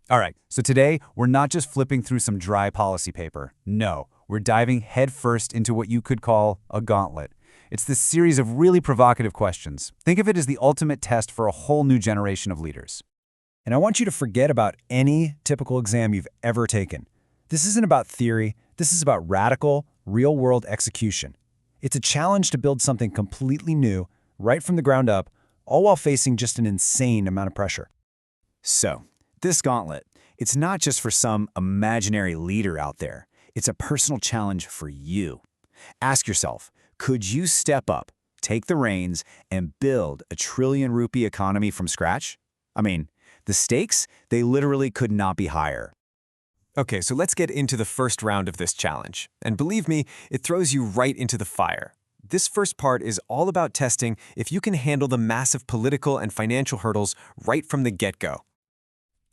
All right, so today we're not just flipping through some dry policy paper. No, we're diving headfirst into what you could call a gauntlet. It's this series of really provocative questions. Think of it as the ultimate test for a whole new generation of leaders. And I want you to forget about any typical exam you've ever taken. This isn't about theory. This is about radical, real-world execution. It's a challenge to build something completely new, right from the ground up, all while facing just an insane amount of pressure. So, this gauntlet, it's not just for some imaginary leader out there. It's a personal challenge for you. Ask yourself, could you step up, take the reins, and build a trillion-rupee economy from scratch? I mean, the stakes, they literally could not be higher. Okay, so let's get into the first round of this challenge. And believe me, it throws you right into the fire. This first part is all about testing if you can handle the massive political and financial hurdles right from the get-go.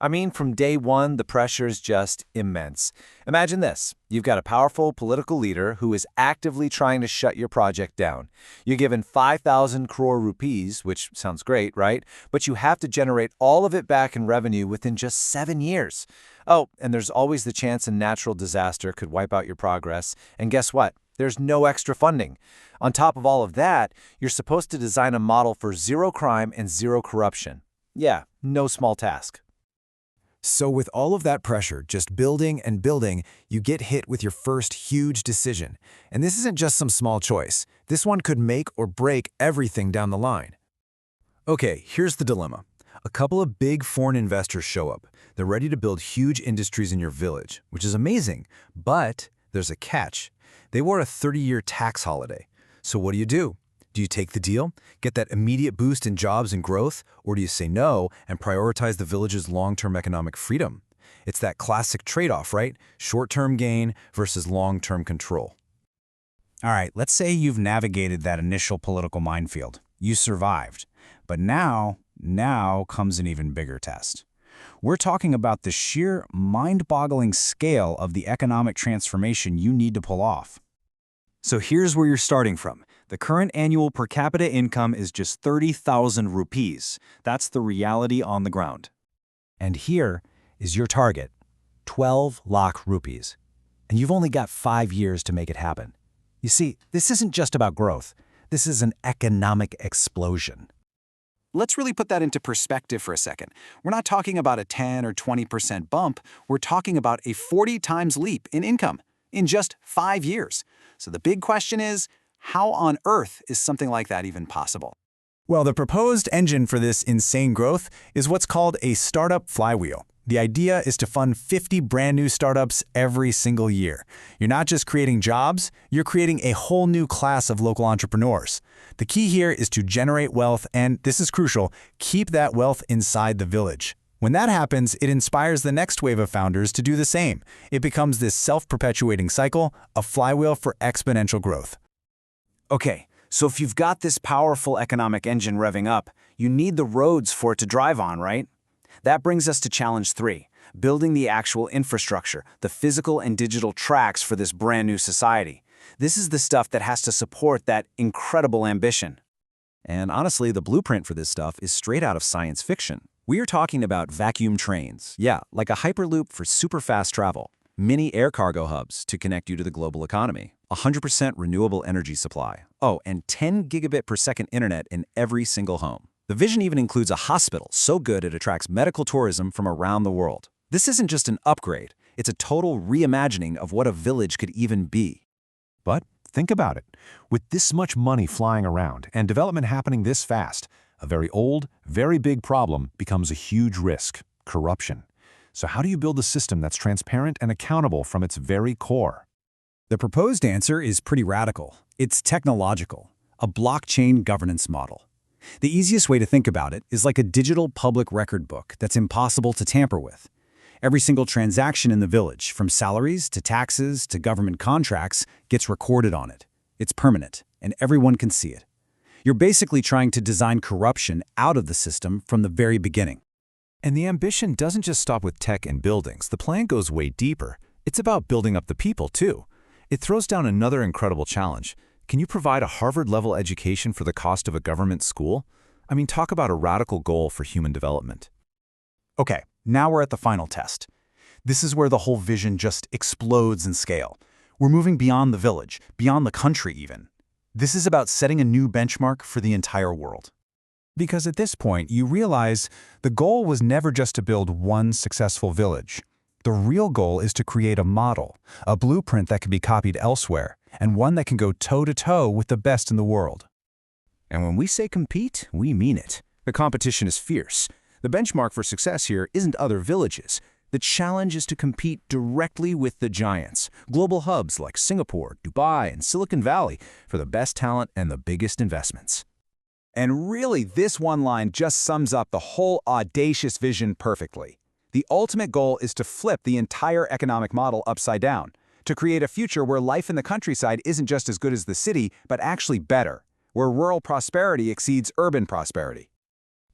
I mean, from day one, the pressure is just immense. Imagine this. You've got a powerful political leader who is actively trying to shut your project down. You're given 5,000 crore rupees, which sounds great, right? But you have to generate all of it back in revenue within just 7 years. Oh, and there's always the chance a natural disaster could wipe out your progress. And guess what? There's no extra funding. On top of all of that, you're supposed to design a model for zero crime and zero corruption. Yeah, no small task. So with all of that pressure, just building and building, you get hit with your first huge decision. And this isn't just some small choice. This one could make or break everything down the line. Okay, here's the dilemma. A couple of big foreign investors show up. They're ready to build huge industries in your village, which is amazing. But there's a catch. They want a 30-year tax holiday. So what do? Do you take the deal, get that immediate boost in jobs and growth, or do you say no and prioritize the village's long-term economic freedom? It's that classic trade-off, right? Short-term gain versus long-term control. All right, let's say you've navigated that initial political minefield. You survived. But now comes an even bigger test. We're talking about the sheer mind-boggling scale of the economic transformation you need to pull off. So here's where you're starting from. The current annual per capita income is just 30,000 rupees. That's the reality on the ground. And here is your target, 12 lakh rupees. And you've only got 5 years to make it happen. You see, this isn't just about growth. This is an economic explosion. Let's really put that into perspective for a second. We're not talking about a 10 or 20% bump. We're talking about a 40 times leap in income in just 5 years. So the big question is, how on earth is something like that even possible? Well, the proposed engine for this insane growth is what's called a startup flywheel. The idea is to fund 50 brand new startups every single year. You're not just creating jobs, you're creating a whole new class of local entrepreneurs. The key here is to generate wealth and, this is crucial, keep that wealth inside the village. When that happens, it inspires the next wave of founders to do the same. It becomes this self-perpetuating cycle, a flywheel for exponential growth. Okay, so if you've got this powerful economic engine revving up, you need the roads for it to drive on, right? That brings us to challenge 3, building the actual infrastructure, the physical and digital tracks for this brand new society. This is the stuff that has to support that incredible ambition. And honestly, the blueprint for this stuff is straight out of science fiction. We are talking about vacuum trains. Yeah, like a hyperloop for super fast travel. Mini air cargo hubs to connect you to the global economy. 100% renewable energy supply. Oh, and 10 gigabit per second internet in every single home. The vision even includes a hospital so good it attracts medical tourism from around the world. This isn't just an upgrade, it's a total reimagining of what a village could even be. But think about it. With this much money flying around and development happening this fast, a very old, very big problem becomes a huge risk: corruption. So how do you build a system that's transparent and accountable from its very core? The proposed answer is pretty radical. It's technological, a blockchain governance model. The easiest way to think about it is like a digital public record book that's impossible to tamper with. Every single transaction in the village, from salaries to taxes to government contracts, gets recorded on it. It's permanent, and everyone can see it. You're basically trying to design corruption out of the system from the very beginning. And the ambition doesn't just stop with tech and buildings. The plan goes way deeper. It's about building up the people, too. It throws down another incredible challenge. Can you provide a Harvard-level education for the cost of a government school? I mean, talk about a radical goal for human development. Okay, Now we're at the final test. This is where the whole vision just explodes in scale. We're moving beyond the village, beyond the country even. This is about setting a new benchmark for the entire world. Because at this point, you realize the goal was never just to build one successful village. The real goal is to create a model, a blueprint that can be copied elsewhere, and one that can go toe-to-toe with the best in the world. And when we say compete, we mean it. The competition is fierce. The benchmark for success here isn't other villages. The challenge is to compete directly with the giants, global hubs like Singapore, Dubai, and Silicon Valley for the best talent and the biggest investments. And really, this one line just sums up the whole audacious vision perfectly. The ultimate goal is to flip the entire economic model upside down, to create a future where life in the countryside isn't just as good as the city, but actually better, where rural prosperity exceeds urban prosperity.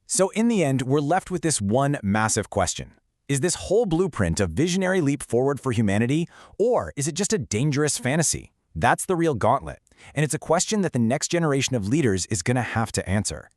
So in the end, we're left with this one massive question. Is this whole blueprint a visionary leap forward for humanity, or is it just a dangerous fantasy? That's the real gauntlet, and it's a question that the next generation of leaders is going to have to answer.